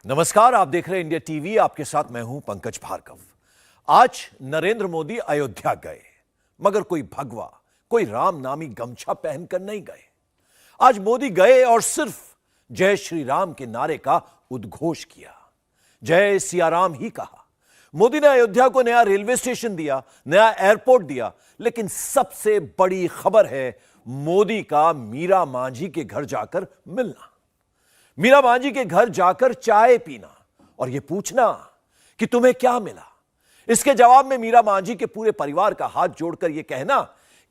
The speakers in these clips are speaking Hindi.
नमस्कार, आप देख रहे हैं इंडिया टीवी। आपके साथ मैं हूं पंकज भार्गव। आज नरेंद्र मोदी अयोध्या गए, मगर कोई भगवा, कोई राम नामी गमछा पहनकर नहीं गए। आज मोदी गए और सिर्फ जय श्री राम के नारे का उद्घोष किया, जय सिया राम ही कहा। मोदी ने अयोध्या को नया रेलवे स्टेशन दिया, नया एयरपोर्ट दिया, लेकिन सबसे बड़ी खबर है मोदी का मीरा मांझी के घर जाकर मिलना, मीरा मांझी के घर जाकर चाय पीना और यह पूछना कि तुम्हें क्या मिला। इसके जवाब में मीरा मांझी के पूरे परिवार का हाथ जोड़कर यह कहना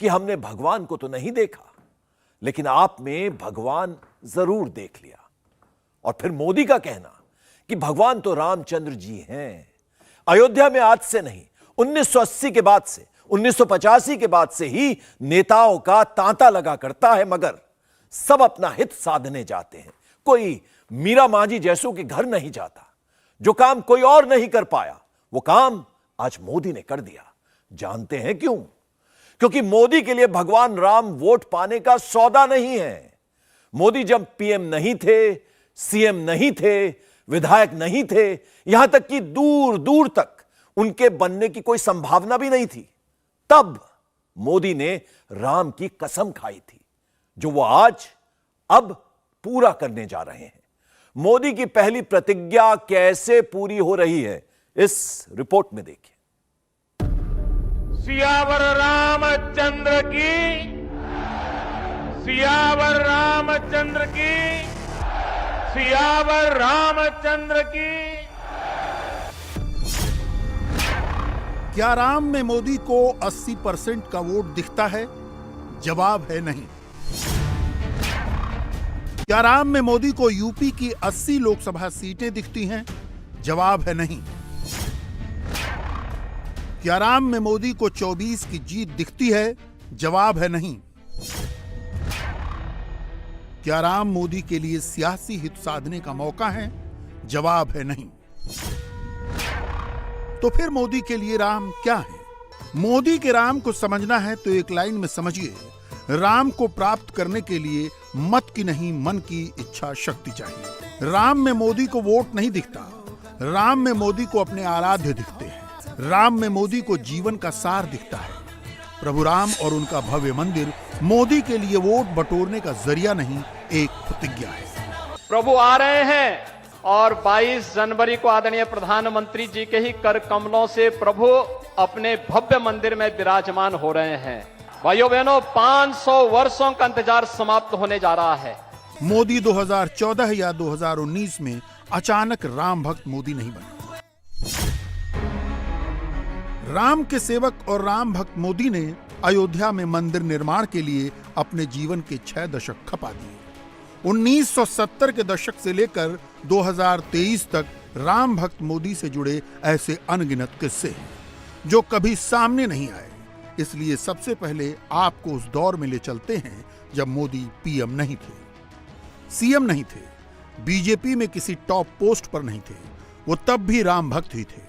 कि हमने भगवान को तो नहीं देखा, लेकिन आप में भगवान जरूर देख लिया। और फिर मोदी का कहना कि भगवान तो रामचंद्र जी हैं। अयोध्या में आज से नहीं, 1980 के बाद से, 1985 के बाद से ही नेताओं का तांता लगा करता है, मगर सब अपना हित साधने जाते हैं। कोई मीरा मांझी जैसों के घर नहीं जाता। जो काम कोई और नहीं कर पाया, वो काम आज मोदी ने कर दिया। जानते हैं क्यों? क्योंकि मोदी के लिए भगवान राम वोट पाने का सौदा नहीं है। मोदी जब पीएम नहीं थे, सीएम नहीं थे, विधायक नहीं थे, यहां तक कि दूर दूर तक उनके बनने की कोई संभावना भी नहीं थी, तब मोदी ने राम की कसम खाई थी, जो वो आज अब पूरा करने जा रहे हैं। मोदी की पहली प्रतिज्ञा कैसे पूरी हो रही है, इस रिपोर्ट में देखिए। सियावर रामचंद्र की, सियावर रामचंद्र की, सियावर रामचंद्र की। क्या राम में मोदी को 80% का वोट दिखता है? जवाब है नहीं। क्या राम में मोदी को यूपी की 80 लोकसभा सीटें दिखती हैं? जवाब है नहीं। क्या राम में मोदी को 24 की जीत दिखती है? जवाब है नहीं। क्या राम मोदी के लिए सियासी हित साधने का मौका है? जवाब है नहीं। तो फिर मोदी के लिए राम क्या है? मोदी के राम को समझना है तो एक लाइन में समझिए, राम को प्राप्त करने के लिए मत की नहीं, मन की इच्छा शक्ति चाहिए। राम में मोदी को वोट नहीं दिखता, राम में मोदी को अपने आराध्य दिखते हैं। राम में मोदी को जीवन का सार दिखता है। प्रभु राम और उनका भव्य मंदिर मोदी के लिए वोट बटोरने का जरिया नहीं, एक प्रतिज्ञा है। प्रभु आ रहे हैं और 22 जनवरी को आदरणीय प्रधानमंत्री जी के ही कर कमलों से प्रभु अपने भव्य मंदिर में विराजमान हो रहे हैं। भाइयों बहनों, 500 वर्षों का इंतजार समाप्त होने जा रहा है। मोदी 2014 या 2019 में अचानक राम भक्त मोदी नहीं बने। राम के सेवक और राम भक्त मोदी ने अयोध्या में मंदिर निर्माण के लिए अपने जीवन के 6 दशक खपा दिए। 1970 के दशक से लेकर 2023 तक राम भक्त मोदी से जुड़े ऐसे अनगिनत किस्से हैं जो कभी सामने नहीं आए। इसलिए सबसे पहले आपको उस दौर में ले चलते हैं जब मोदी पीएम नहीं थे, सीएम नहीं थे, बीजेपी में किसी टॉप पोस्ट पर नहीं थे। वो तब भी राम भक्त ही थे।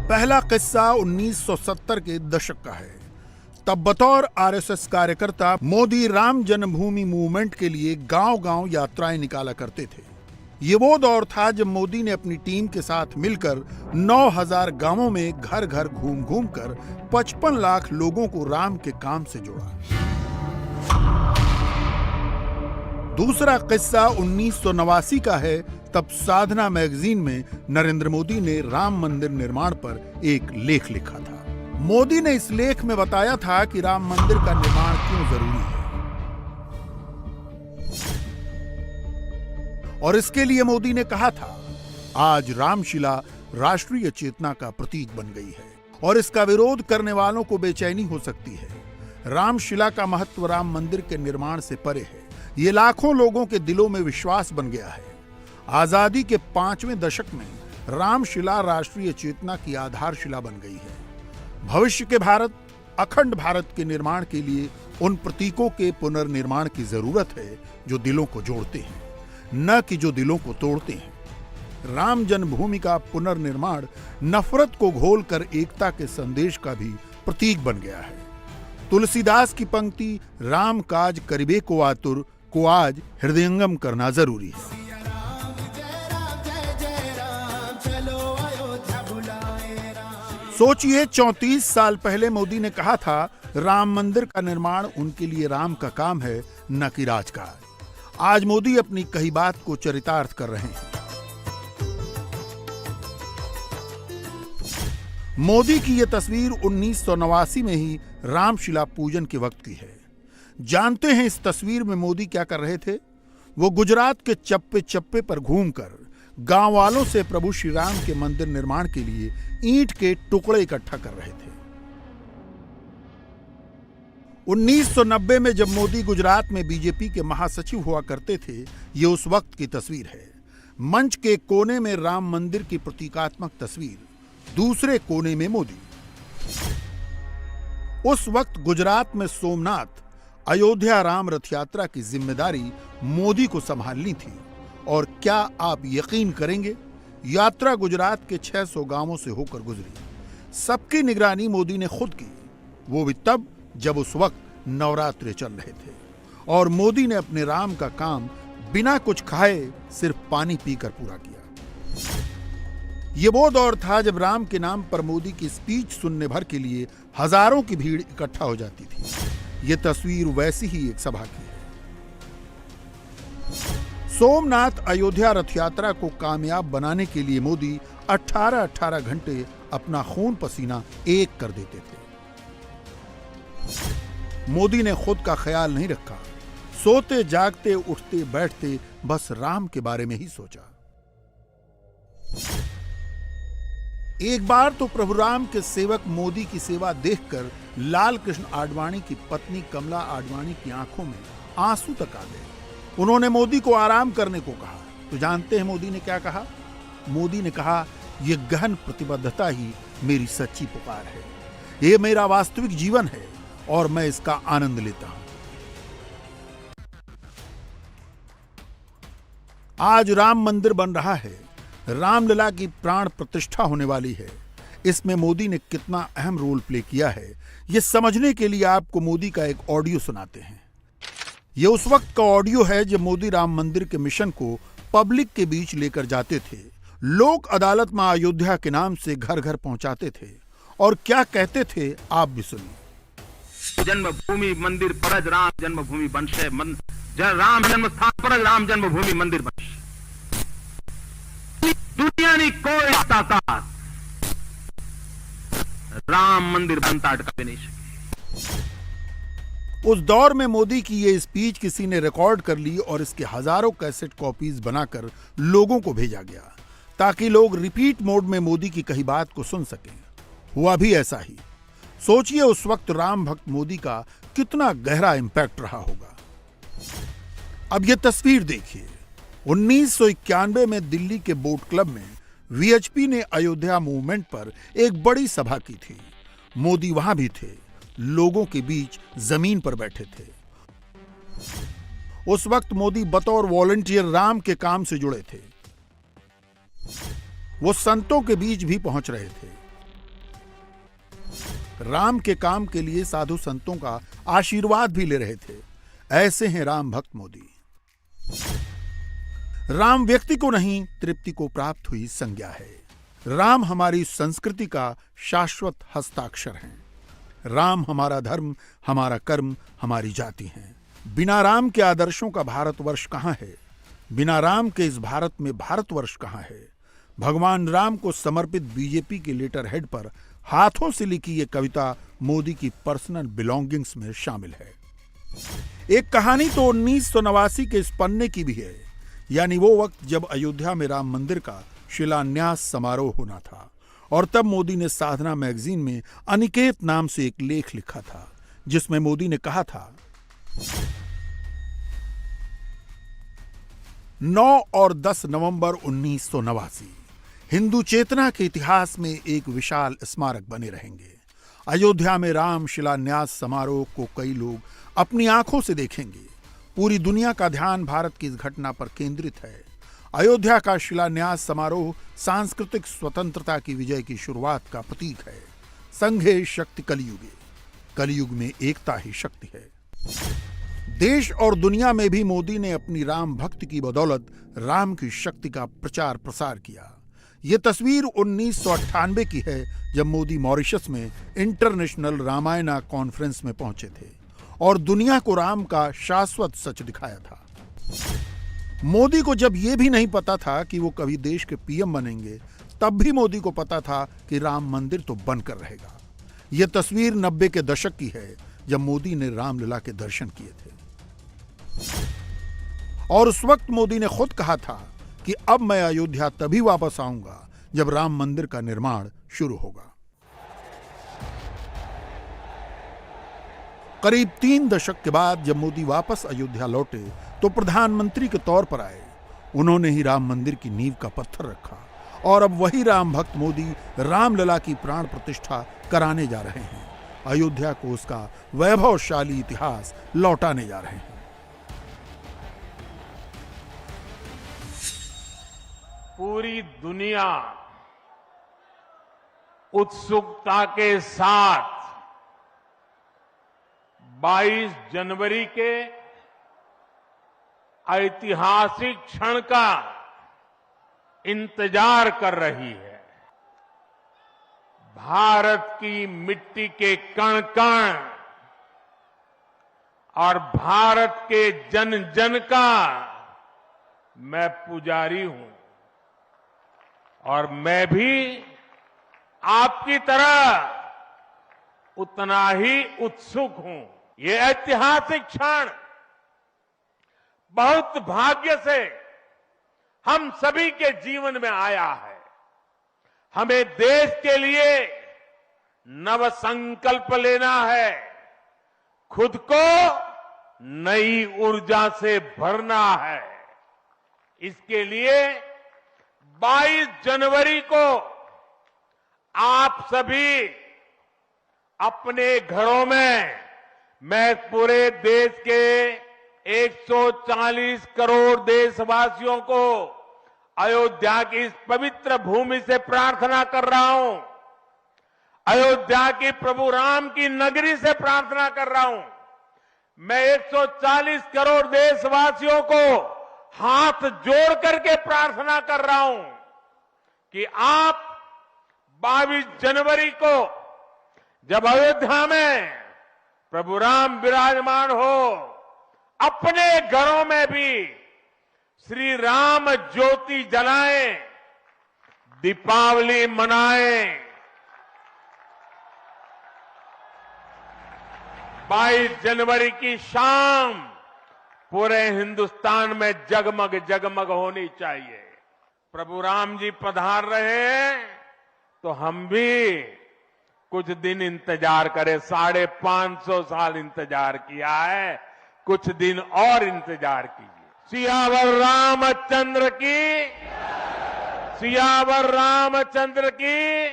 पहला किस्सा 1970 के दशक का है। तब बतौर आरएसएस कार्यकर्ता मोदी राम जन्मभूमि मूवमेंट के लिए गांव-गांव यात्राएं निकाला करते थे। ये वो दौर था जब मोदी ने अपनी टीम के साथ मिलकर 9000 गांवों में घर घर घूम-घूम कर 55 लाख लोगों को राम के काम से जोड़ा। दूसरा किस्सा 1989 का है। तब साधना मैगजीन में नरेंद्र मोदी ने राम मंदिर निर्माण पर एक लेख लिखा था। मोदी ने इस लेख में बताया था कि राम मंदिर का निर्माण क्यों जरूरी है, और इसके लिए मोदी ने कहा था, आज रामशिला राष्ट्रीय चेतना का प्रतीक बन गई है और इसका विरोध करने वालों को बेचैनी हो सकती है। रामशिला का महत्व राम मंदिर के निर्माण से परे है। ये लाखों लोगों के दिलों में विश्वास बन गया है। आजादी के 5वें दशक में रामशिला राष्ट्रीय चेतना की आधारशिला बन गई है। भविष्य के भारत, अखंड भारत के निर्माण के लिए उन प्रतीकों के पुनर्निर्माण की जरूरत है जो दिलों को जोड़ते हैं, न कि जो दिलों को तोड़ते हैं। राम जन्मभूमि का पुनर्निर्माण नफरत को घोलकर एकता के संदेश का भी प्रतीक बन गया है। तुलसीदास की पंक्ति राम काज करिबे को आतुर को आज हृदयंगम करना जरूरी है। सोचिए 34 साल पहले मोदी ने कहा था राम मंदिर का निर्माण उनके लिए राम का काम है, न कि राजकाज। आज मोदी अपनी कही बात को चरितार्थ कर रहे हैं। मोदी की यह तस्वीर 1989 में ही रामशिला पूजन के वक्त की है। जानते हैं इस तस्वीर में मोदी क्या कर रहे थे? वो गुजरात के चप्पे चप्पे पर घूमकर गांव वालों से प्रभु श्री राम के मंदिर निर्माण के लिए ईंट के टुकड़े इकट्ठा कर रहे थे। 1990 में जब मोदी गुजरात में बीजेपी के महासचिव हुआ करते थे, ये उस वक्त की तस्वीर है। मंच के कोने में राम मंदिर की प्रतीकात्मक तस्वीर, दूसरे कोने में मोदी। उस वक्त गुजरात में सोमनाथ अयोध्या राम रथ यात्रा की जिम्मेदारी मोदी को संभालनी थी। और क्या आप यकीन करेंगे, यात्रा गुजरात के 600 गांवों से होकर गुजरी। सबकी निगरानी मोदी ने खुद की, वो भी तब जब उस वक्त नवरात्रे चल रहे थे। और मोदी ने अपने राम का काम बिना कुछ खाए सिर्फ पानी पीकर पूरा किया। ये वो दौर था जब राम के नाम पर मोदी की स्पीच सुनने भर के लिए हजारों की भीड़ इकट्ठा हो जाती थी। ये तस्वीर वैसी ही एक सभा की है। सोमनाथ अयोध्या रथ यात्रा को कामयाब बनाने के लिए मोदी 18-18 घंटे अपना खून पसीना एक कर देते थे। मोदी ने खुद का ख्याल नहीं रखा। सोते जागते उठते बैठते बस राम के बारे में ही सोचा। एक बार तो प्रभु राम के सेवक मोदी की सेवा देखकर लाल कृष्ण आडवाणी की पत्नी कमला आडवाणी की आंखों में आंसू तक आ गए। उन्होंने मोदी को आराम करने को कहा। तो जानते हैं मोदी ने क्या कहा? मोदी ने कहा, यह गहन प्रतिबद्धता ही मेरी सच्ची पुकार है, यह मेरा वास्तविक जीवन है और मैं इसका आनंद लेता हूं। आज राम मंदिर बन रहा है, रामलला की प्राण प्रतिष्ठा होने वाली है। इसमें मोदी ने कितना अहम रोल प्ले किया है, यह समझने के लिए आपको मोदी का एक ऑडियो सुनाते हैं। यह उस वक्त का ऑडियो है जब मोदी राम मंदिर के मिशन को पब्लिक के बीच लेकर जाते थे। लोक अदालत में अयोध्या के नाम से घर घर पहुंचाते थे और क्या कहते थे आप भी सुनिए। जन्मभूमि मंदिर परज राम जन्मभूमि बनशे राम जन्म स्थान परज राम जन्मभूमि मंदिर बनशे। दुनिया की कोई ताकत राम मंदिर बनता अटका नहीं सके। उस दौर में मोदी की ये स्पीच किसी ने रिकॉर्ड कर ली और इसके हजारों कैसेट कॉपीज बनाकर लोगों को भेजा गया ताकि लोग रिपीट मोड में मोदी की कही बात को सुन सकें। हुआ भी ऐसा ही। सोचिए उस वक्त राम भक्त मोदी का कितना गहरा इंपैक्ट रहा होगा। अब यह तस्वीर देखिए। 1991 में दिल्ली के बोट क्लब में वीएचपी ने अयोध्या मूवमेंट पर एक बड़ी सभा की थी। मोदी वहां भी थे, लोगों के बीच जमीन पर बैठे थे। उस वक्त मोदी बतौर वॉलंटियर राम के काम से जुड़े थे। वो संतों के बीच भी पहुंच रहे थे। राम के काम के लिए साधु संतों का आशीर्वाद भी ले रहे थे। ऐसे हैं राम भक्त मोदी। राम व्यक्ति को नहीं, तृप्ति को प्राप्त हुई संज्ञा है। राम हमारी संस्कृति का शाश्वत हस्ताक्षर है। राम हमारा धर्म, हमारा कर्म, हमारी जाति है। बिना राम के आदर्शों का भारतवर्ष कहां है? बिना राम के इस भारत में भारतवर्ष कहां है? भगवान राम को समर्पित बीजेपी के लेटर हेड पर हाथों से लिखी ये कविता मोदी की पर्सनल बिलोंगिंग्स में शामिल है। एक कहानी तो 1989 के इस पन्ने की भी है, यानी वो वक्त जब अयोध्या में राम मंदिर का शिलान्यास समारोह होना था। और तब मोदी ने साधना मैगजीन में अनिकेत नाम से एक लेख लिखा था जिसमें मोदी ने कहा था, 9 और 10 नवंबर 1989 हिंदू चेतना के इतिहास में एक विशाल स्मारक बने रहेंगे। अयोध्या में राम शिलान्यास समारोह को कई लोग अपनी आंखों से देखेंगे। पूरी दुनिया का ध्यान भारत की इस घटना पर केंद्रित है। अयोध्या का शिलान्यास समारोह सांस्कृतिक स्वतंत्रता की विजय की शुरुआत का प्रतीक है। संघे शक्ति कलयुगे। कलयुग में एकता ही शक्ति है। देश और दुनिया में भी मोदी ने अपनी राम भक्ति की बदौलत राम की शक्ति का प्रचार प्रसार किया। ये तस्वीर 1998 की है, जब मोदी मॉरिशस में इंटरनेशनल रामायणा कॉन्फ्रेंस में पहुंचे थे और दुनिया को राम का शाश्वत सच दिखाया था। मोदी को जब यह भी नहीं पता था कि वो कभी देश के पीएम बनेंगे, तब भी मोदी को पता था कि राम मंदिर तो बनकर रहेगा। यह तस्वीर 90 के दशक की है, जब मोदी ने रामलला के दर्शन किए थे और उस वक्त मोदी ने खुद कहा था कि अब मैं अयोध्या तभी वापस आऊंगा जब राम मंदिर का निर्माण शुरू होगा। करीब 3 दशक के बाद जब मोदी वापस अयोध्या लौटे तो प्रधानमंत्री के तौर पर आए। उन्होंने ही राम मंदिर की नींव का पत्थर रखा और अब वही राम भक्त मोदी रामलला की प्राण प्रतिष्ठा कराने जा रहे हैं। अयोध्या को उसका वैभवशाली इतिहास लौटाने जा रहे हैं। पूरी दुनिया उत्सुकता के साथ 22 जनवरी के ऐतिहासिक क्षण का इंतजार कर रही है। भारत की मिट्टी के कण कण और भारत के जन जन का मैं पुजारी हूं और मैं भी आपकी तरह उतना ही उत्सुक हूं। ये ऐतिहासिक क्षण बहुत भाग्य से हम सभी के जीवन में आया है। हमें देश के लिए नव संकल्प लेना है, खुद को नई ऊर्जा से भरना है। इसके लिए 22 जनवरी को आप सभी अपने घरों में, मैं पूरे देश के 140 करोड़ देशवासियों को अयोध्या की इस पवित्र भूमि से प्रार्थना कर रहा हूं। अयोध्या की प्रभु राम की नगरी से प्रार्थना कर रहा हूं। मैं 140 करोड़ देशवासियों को हाथ जोड़ करके प्रार्थना कर रहा हूं कि आप 22 जनवरी को जब अयोध्या में प्रभु राम विराजमान हो, अपने घरों में भी श्री राम ज्योति जलाएं, दीपावली मनाएं। 22 जनवरी की शाम पूरे हिंदुस्तान में जगमग जगमग होनी चाहिए। प्रभु राम जी पधार रहे हैं तो हम भी कुछ दिन इंतजार करें। 550 साल इंतजार किया है, कुछ दिन और इंतजार कीजिए। सियावर रामचंद्र की, सियावर रामचंद्र की,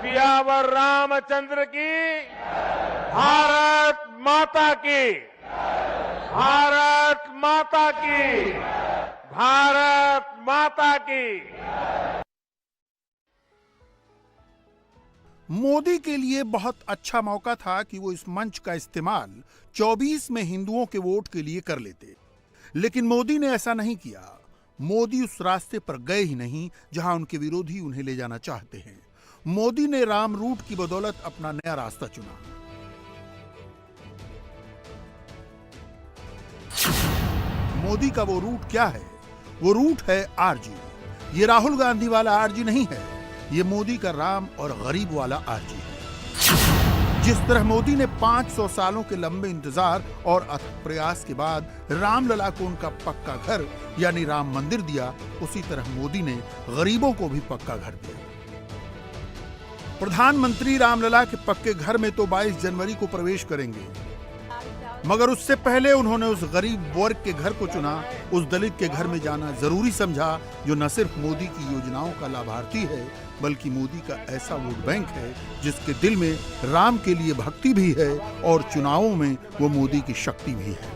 सियावर रामचंद्र की। भारत माता की, भारत माता की, भारत माता की। मोदी के लिए बहुत अच्छा मौका था कि वो इस मंच का इस्तेमाल 24 में हिंदुओं के वोट के लिए कर लेते, लेकिन मोदी ने ऐसा नहीं किया। मोदी उस रास्ते पर गए ही नहीं जहां उनके विरोधी उन्हें ले जाना चाहते हैं। मोदी ने राम रूट की बदौलत अपना नया रास्ता चुना। मोदी का वो रूट क्या है? वो रूट है आरजी। ये राहुल गांधी वाला आरजी नहीं है, ये मोदी का राम और गरीब वाला आरजी है। जिस तरह मोदी ने 500 सालों के लंबे इंतजार और अथक प्रयास के बाद रामलला को उनका पक्का घर यानी राम मंदिर दिया, उसी तरह मोदी ने गरीबों को भी पक्का घर दिया। प्रधानमंत्री रामलला के पक्के घर में तो 22 जनवरी को प्रवेश करेंगे, मगर उससे पहले उन्होंने उस गरीब वर्ग के घर को चुना, उस दलित के घर में जाना जरूरी समझा जो न सिर्फ मोदी की योजनाओं का लाभार्थी है, बल्कि मोदी का ऐसा वोट बैंक है जिसके दिल में राम के लिए भक्ति भी है और चुनावों में वो मोदी की शक्ति भी है।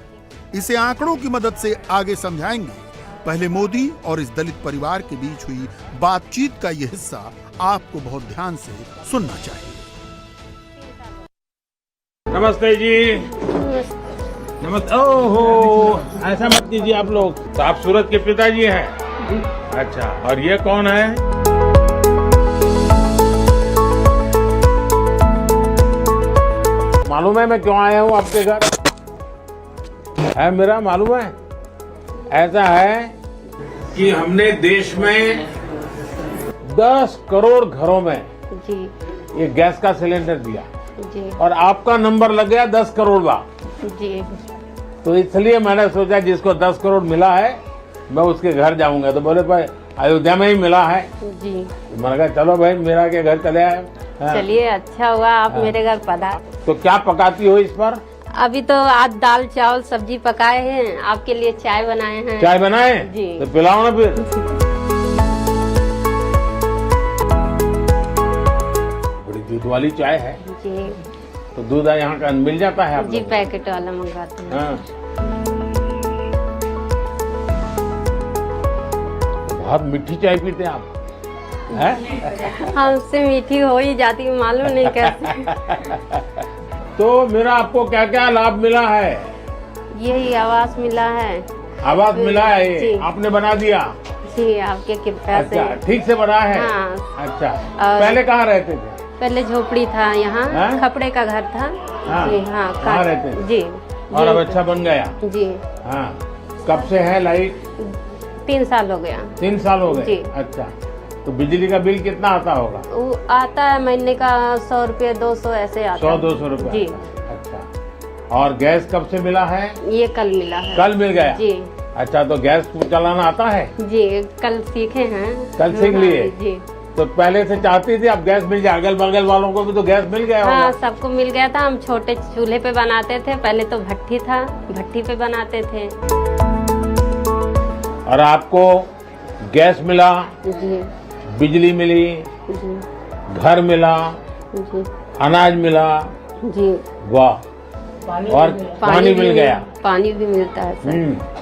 इसे आंकड़ों की मदद से आगे समझाएंगे। पहले मोदी और इस दलित परिवार के बीच हुई बातचीत का यह हिस्सा आपको बहुत ध्यान से सुनना चाहिए। नमस्ते जी। नमस्ते। ओहो, ऐसा मत कीजिए आप लोग। तो आप सूरज के पिताजी हैं? अच्छा, और ये कौन है? मालूम है मैं क्यों आया हूँ आपके घर? है मेरा मालूम है? ऐसा है कि हमने देश में 10 करोड़ घरों में जी ये गैस का सिलेंडर दिया जी और आपका नंबर लग गया 10 करोड़ बा। जी तो इसलिए मैंने सोचा जिसको 10 करोड़ मिला है मैं उसके घर जाऊंगा। तो बोले भाई अयोध्या में ही मिला है। जी तो मैंने कहा चलो भाई मेरा के घर चले आए। हाँ। चलिए अच्छा हुआ आप मेरे घर पधार। तो क्या पकाती हो इस पर? अभी तो आज दाल चावल सब्जी पकाए हैं, आपके लिए चाय बनाए हैं। चाय बनाए? जी। तो पिलाओ ना फिर। बड़ी दूध वाली चाय है। जी तो दूध यहाँ का मिल जाता है आप जी, लोगों को? पैकेट वाला मंगवाते हैं। हाँ। बहुत मीठी चाय पीते हैं आप हैं? हमसे मीठी हो ही जाती, मालूम नहीं कैसे। तो मेरा आपको क्या क्या लाभ मिला है? यही आवास मिला है। आवास मिला है ये? जी। आपने बना दिया? जी आपके कृपा से। अच्छा, ठीक से बना है? हाँ। अच्छा, और- पहले कहाँ रहते थे? पहले झोपड़ी था यहाँ, हाँ? खपड़े का घर था। हाँ। जी हाँ कहाँ रहते थे? जी और जी, अब अच्छा बन गया? जी हाँ। कब से है लाइट? 3 साल हो गया। 3 साल हो गए? जी। अच्छा, तो बिजली का बिल कितना आता होगा? वो आता है महीने का 100 रुपये 200 ऐसे आता 100-200 रुपए? जी। अच्छा, और गैस कब से मिला है? ये कल मिला है। कल मिल गया? जी अच्छा, तो गैस चलाना आता है? जी कल सीखे हैं। कल सीख लिए? जी तो पहले से चाहती थी अब गैस मिल जाए? अगल बगल वालों को भी तो गैस मिल गया हाँ, होगा? सबको मिल गया था। हम छोटे चूल्हे पे बनाते थे, पहले तो भट्ठी था, भट्ठी पे बनाते थे। और आपको गैस मिला, जी बिजली मिली, जी घर मिला, जी अनाज मिला, जी वाह, और पानी मिल गया। पानी भी मिलता है सर।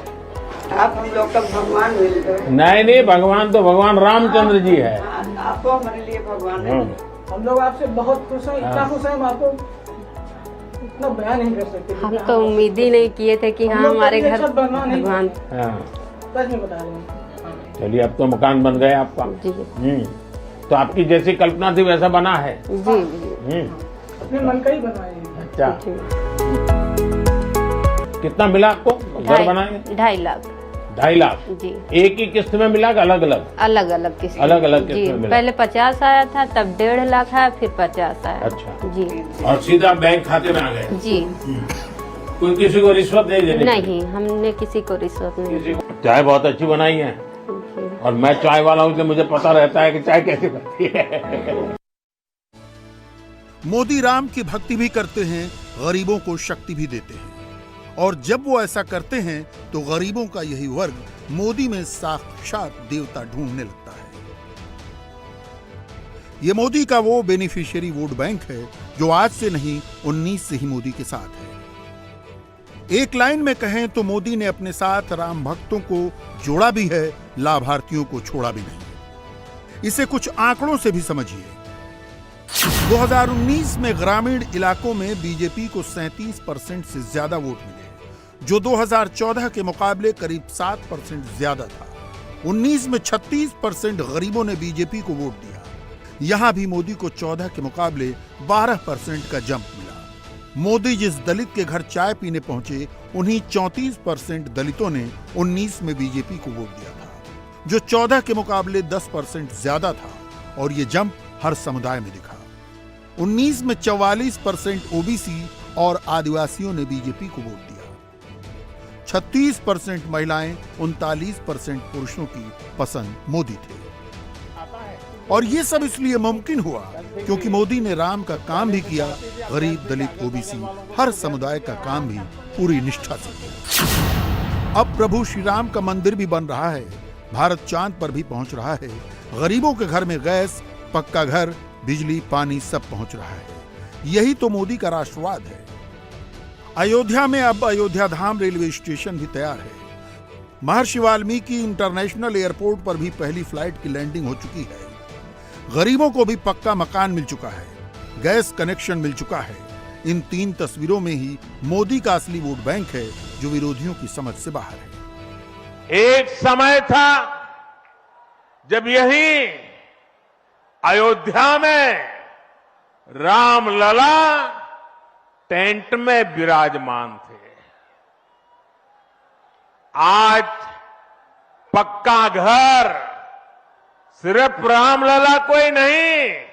आप हम लोग का भगवान मिल गए। नहीं, भगवान तो भगवान रामचंद्र जी है। आपको हमारे लिए भगवान है। हाँ। हम लोग आपसे बहुत खुश हैं, इतना खुश हैं हम आपको इतना बयान नहीं कर सकते। हम तो उम्मीद ही नहीं किए थे कि हम हाँ लोग हमारे कभी घर ऐसा बनना नहीं। भगवान। हाँ। सच में बता रहे हैं। चलिए, अब तो मकान बन गया आपका। जी तो आपकी जैसी कल्पना थी वैसा बना है। जी जी अपने मन का ही बनाए हैं। अच्छा, जी। कितना मिला आपको घर बनाए? 2.5 लाख। 2.5 लाख? जी एक ही किस्त में मिला कि अलग अलग? अलग अलग किस्त। अलग अलग किस्त जी में मिला? पहले 50 आया था, तब 1.5 लाख आया, फिर 50 आया। अच्छा। जी और सीधा बैंक खाते में आ गए? जी कोई किसी को रिश्वत नहीं देनी? नहीं, हमने किसी को रिश्वत नहीं दी। चाय बहुत अच्छी बनाई है जी। और मैं चाय वाला हूँ इसलिए मुझे पता रहता है कि चाय कैसे बनती है। मोदी राम की भक्ति भी करते हैं, गरीबों को शक्ति भी देते हैं, और जब वो ऐसा करते हैं तो गरीबों का यही वर्ग मोदी में साक्षात देवता ढूंढने लगता है। ये मोदी का वो बेनिफिशियरी वोट बैंक है जो आज से नहीं 19 से ही मोदी के साथ है। एक लाइन में कहें तो मोदी ने अपने साथ राम भक्तों को जोड़ा भी है, लाभार्थियों को छोड़ा भी नहीं। इसे कुछ आंकड़ों से भी समझिए। 2019 में ग्रामीण इलाकों में बीजेपी को 37% से ज्यादा वोट मिले, जो 2014 के मुकाबले करीब 7% ज्यादा था। 19 में 36% गरीबों ने बीजेपी को वोट दिया। यहां भी मोदी को 14 के मुकाबले 12% का जंप मिला। मोदी जिस दलित के घर चाय पीने पहुंचे, उन्हीं 34% दलितों ने 19 में बीजेपी को वोट दिया था, जो 14 के मुकाबले 10% ज्यादा था, और ये जंप हर समुदाय में दिखा। 19 में 44% ओबीसी और आदिवासियों ने बीजेपी को वोट दिया। 36% महिलाएं, 39% पुरुषों की पसंद मोदी थे। और ये सब इसलिए मुमकिन हुआ क्योंकि मोदी ने राम का काम भी किया, गरीब, दलित, ओबीसी हर समुदाय का काम भी पूरी निष्ठा से किया। अब प्रभु श्री राम का मंदिर भी बन रहा है, भारत चांद पर भी पहुंच रहा है, गरीबों के घर में गैस, पक्का घर, बिजली, पानी सब पहुंच रहा है। यही तो मोदी का राष्ट्रवाद है। अयोध्या में अब अयोध्या धाम रेलवे स्टेशन भी तैयार है। महर्षि वाल्मीकि इंटरनेशनल एयरपोर्ट पर भी पहली फ्लाइट की लैंडिंग हो चुकी है। गरीबों को भी पक्का मकान मिल चुका है, गैस कनेक्शन मिल चुका है, इन 3 तस्वीरों में ही मोदी का असली वोट बैंक है जो विरोधियों की समझ से बाहर है। एक समय था जब यही अयोध्या में रामलला टेंट में विराजमान थे। आज पक्का घर सिर्फ रामलला कोई नहीं,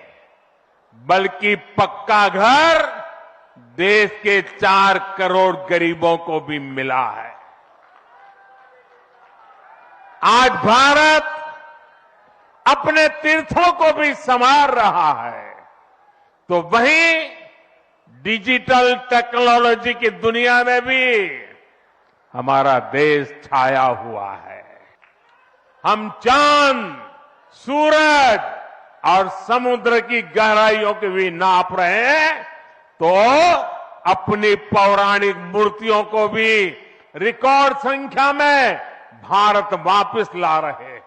बल्कि पक्का घर देश के 4 करोड़ गरीबों को भी मिला है। आज भारत अपने तीर्थों को भी संवार रहा है, तो वहीं डिजिटल टेक्नोलॉजी की दुनिया में भी हमारा देश छाया हुआ है। हम चांद, सूरज और समुद्र की गहराइयों की भी नाप रहे हैं, तो अपनी पौराणिक मूर्तियों को भी रिकॉर्ड संख्या में भारत वापस ला रहे हैं।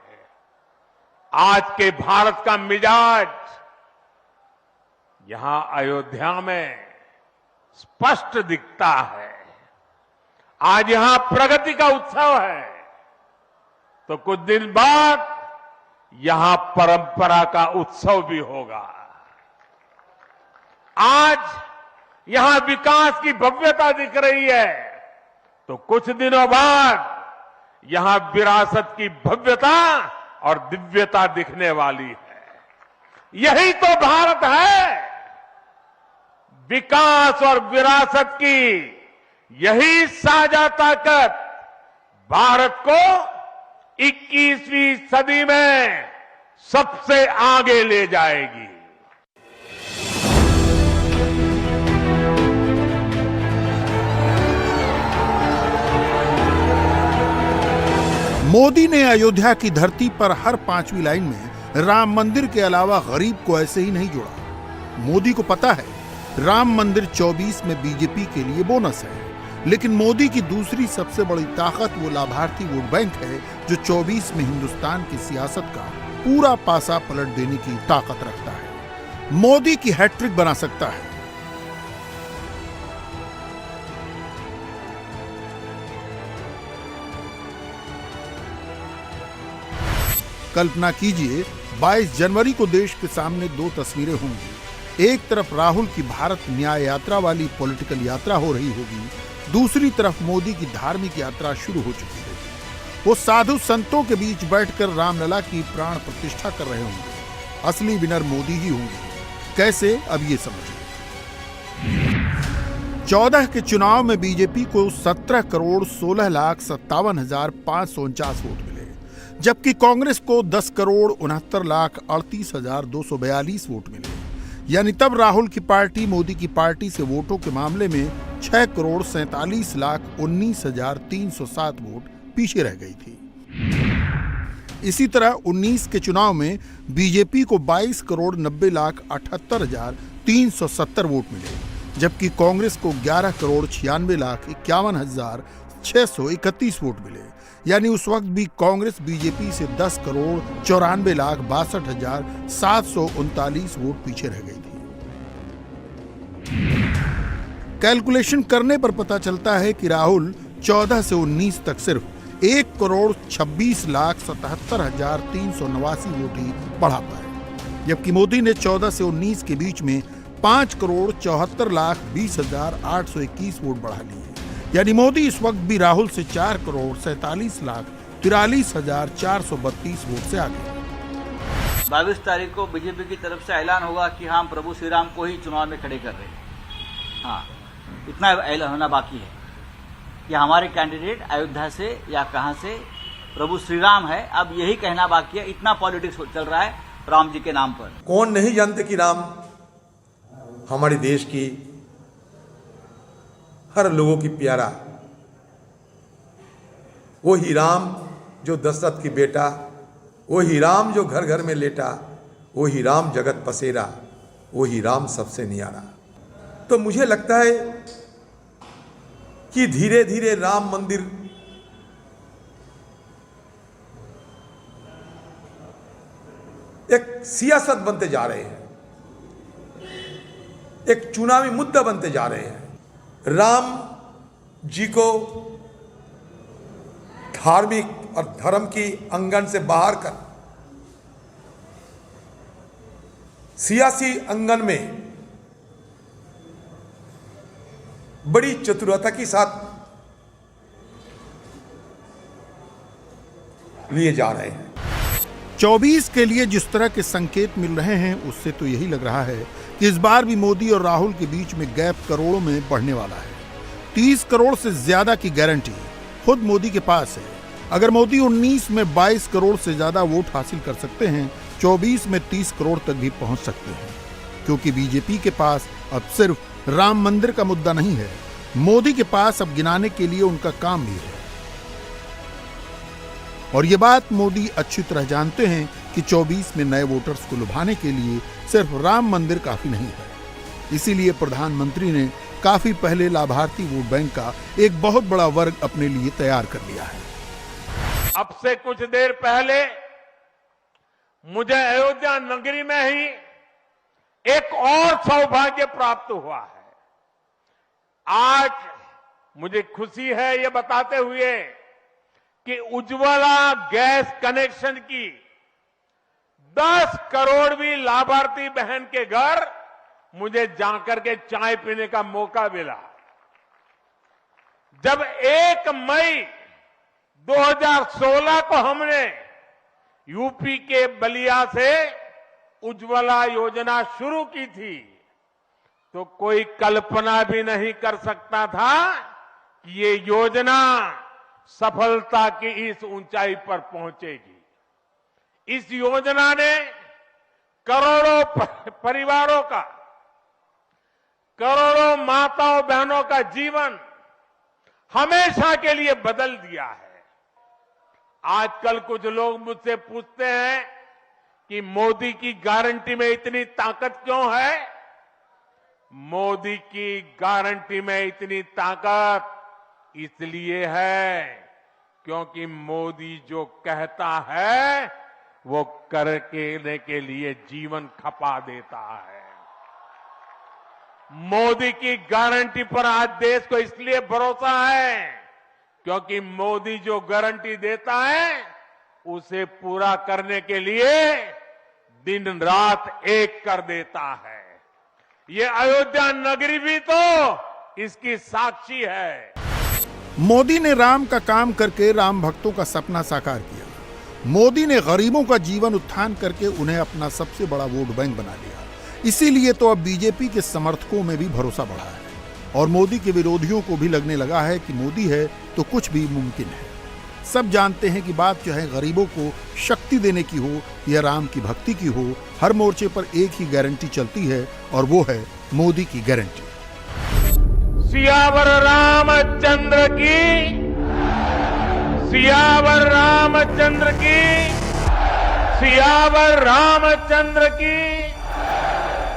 आज के भारत का मिजाज यहां अयोध्या में स्पष्ट दिखता है। आज यहां प्रगति का उत्सव है, तो कुछ दिन बाद यहां परंपरा का उत्सव भी होगा। आज यहां विकास की भव्यता दिख रही है, तो कुछ दिनों बाद यहां विरासत की भव्यता और दिव्यता दिखने वाली है। यही तो भारत है। विकास और विरासत की यही साझा ताकत भारत को 21वीं सदी में सबसे आगे ले जाएगी। मोदी ने अयोध्या की धरती पर हर 5वीं लाइन में राम मंदिर के अलावा गरीब को ऐसे ही नहीं जोड़ा। मोदी को पता है राम मंदिर 24 में बीजेपी के लिए बोनस है, लेकिन मोदी की दूसरी सबसे बड़ी ताकत वो लाभार्थी वोट बैंक है जो 24 में हिंदुस्तान की सियासत का पूरा पासा पलट देने की ताकत रखता है। मोदी की हैट्रिक बना सकता है। कल्पना कीजिए 22 जनवरी को देश के सामने 2 तस्वीरें होंगी। एक तरफ राहुल की भारत न्याय यात्रा वाली पॉलिटिकल यात्रा हो रही होगी, दूसरी तरफ मोदी की धार्मिक यात्रा शुरू हो चुकी है। वो साधु संतों के बीच बैठकर रामलला की प्राण प्रतिष्ठा कर रहे होंगे। असली विनर मोदी ही होंगे। कैसे, अब ये समझिए। 14 के चुनाव में बीजेपी को 17 करोड़ 16,57,549 वोट मिले, जबकि कांग्रेस को 10 करोड़ 69,38,242 वोट मिले। यानी तब राहुल की पार्टी मोदी की पार्टी से वोटों के मामले में 6 करोड़ 47,19,307 वोट पीछे रह गई थी। इसी तरह 19 के चुनाव में बीजेपी को 22 करोड़ 90,78,370 वोट मिले, जबकि कांग्रेस को 11 करोड़ 96,51,631 वोट मिले। यानी उस वक्त भी कांग्रेस बीजेपी से 10 करोड़ 94,62,739 वोट पीछे रह गई थी। कैलकुलेशन करने पर पता चलता है कि राहुल 14 से 19 तक सिर्फ 1 करोड़ 26,77,389 वोट ही बढ़ा पाए, जबकि मोदी ने 14 से 19 के बीच में 5 करोड़ 74,20,821 वोट बढ़ा लिए। यानी मोदी इस वक्त भी राहुल से 4 करोड़ 47,43,432 वोट से आगे। 22 तारीख को बीजेपी की तरफ से ऐलान होगा कि हम प्रभु श्री राम को ही चुनाव में खड़े कर रहे हैं। हाँ, इतना ऐलान होना बाकी है कि हमारे कैंडिडेट अयोध्या से या कहां से प्रभु श्री राम है। अब यही कहना बाकी है। इतना पॉलिटिक्स चल रहा है राम जी के नाम पर। कौन नहीं जानते कि राम हमारे देश की हर लोगों की प्यारा, वो ही राम जो दशरथ की बेटा, वो ही राम जो घर घर में लेटा, वो ही राम जगत पसेरा, वो ही राम सबसे नियारा। तो मुझे लगता है कि धीरे धीरे राम मंदिर एक सियासत बनते जा रहे हैं। एक चुनावी मुद्दा बनते जा रहे हैं। राम जी को धार्मिक और धर्म की अंगन से बाहर कर सियासी अंगन में बड़ी चतुरता के साथ लिए जा रहे हैं। 24 के लिए जिस तरह के संकेत मिल रहे हैं उससे तो यही लग रहा है कि इस बार भी मोदी और राहुल के बीच में गैप करोड़ों में बढ़ने वाला है। 30 करोड़ से ज्यादा की गारंटी खुद मोदी के पास है। अगर मोदी 19 में 22 करोड़ से ज्यादा वोट हासिल कर सकते हैं, 24 में 30 करोड़ तक भी पहुंच सकते हैं, क्योंकि बीजेपी के पास अब सिर्फ राम मंदिर का मुद्दा नहीं है, मोदी के पास अब गिनाने के लिए उनका काम भी है। और ये बात मोदी अच्छी तरह जानते हैं कि 24 में नए वोटर्स को लुभाने के लिए सिर्फ राम मंदिर काफी नहीं है। इसीलिए प्रधानमंत्री ने काफी पहले लाभार्थी वोट बैंक का एक बहुत बड़ा वर्ग अपने लिए तैयार कर लिया है। अब से कुछ देर पहले मुझे अयोध्या नगरी में ही एक और सौभाग्य प्राप्त हुआ है। आज मुझे खुशी है ये बताते हुए कि उज्ज्वला गैस कनेक्शन की 10 करोड़वीं लाभार्थी बहन के घर मुझे जाकर के चाय पीने का मौका मिला। जब 1 मई 2016 को हमने यूपी के बलिया से उज्ज्वला योजना शुरू की थी, तो कोई कल्पना भी नहीं कर सकता था कि ये योजना सफलता की इस ऊंचाई पर पहुंचेगी। इस योजना ने करोड़ों परिवारों का, करोड़ों माताओं बहनों का जीवन हमेशा के लिए बदल दिया है। आजकल कुछ लोग मुझसे पूछते हैं कि मोदी की गारंटी में इतनी ताकत क्यों है? मोदी की गारंटी में इतनी ताकत इसलिए है क्योंकि मोदी जो कहता है वो करने के लिए जीवन खपा देता है। मोदी की गारंटी पर आज देश को इसलिए भरोसा है क्योंकि मोदी जो गारंटी देता है उसे पूरा करने के लिए दिन रात एक कर देता है। ये अयोध्या नगरी भी तो इसकी साक्षी है। मोदी ने राम का काम करके राम भक्तों का सपना साकार किया। मोदी ने गरीबों का जीवन उत्थान करके उन्हें अपना सबसे बड़ा वोट बैंक बना लिया। इसीलिए तो अब बीजेपी के समर्थकों में भी भरोसा बढ़ा है और मोदी के विरोधियों को भी लगने लगा है कि मोदी है तो कुछ भी मुमकिन है। सब जानते हैं कि बात चाहे गरीबों को शक्ति देने की हो या राम की भक्ति की हो, हर मोर्चे पर एक ही गारंटी चलती है और वो है मोदी की गारंटी। सियावर रामचंद्र की, सियावर रामचंद्र की, सियावर रामचंद्र की।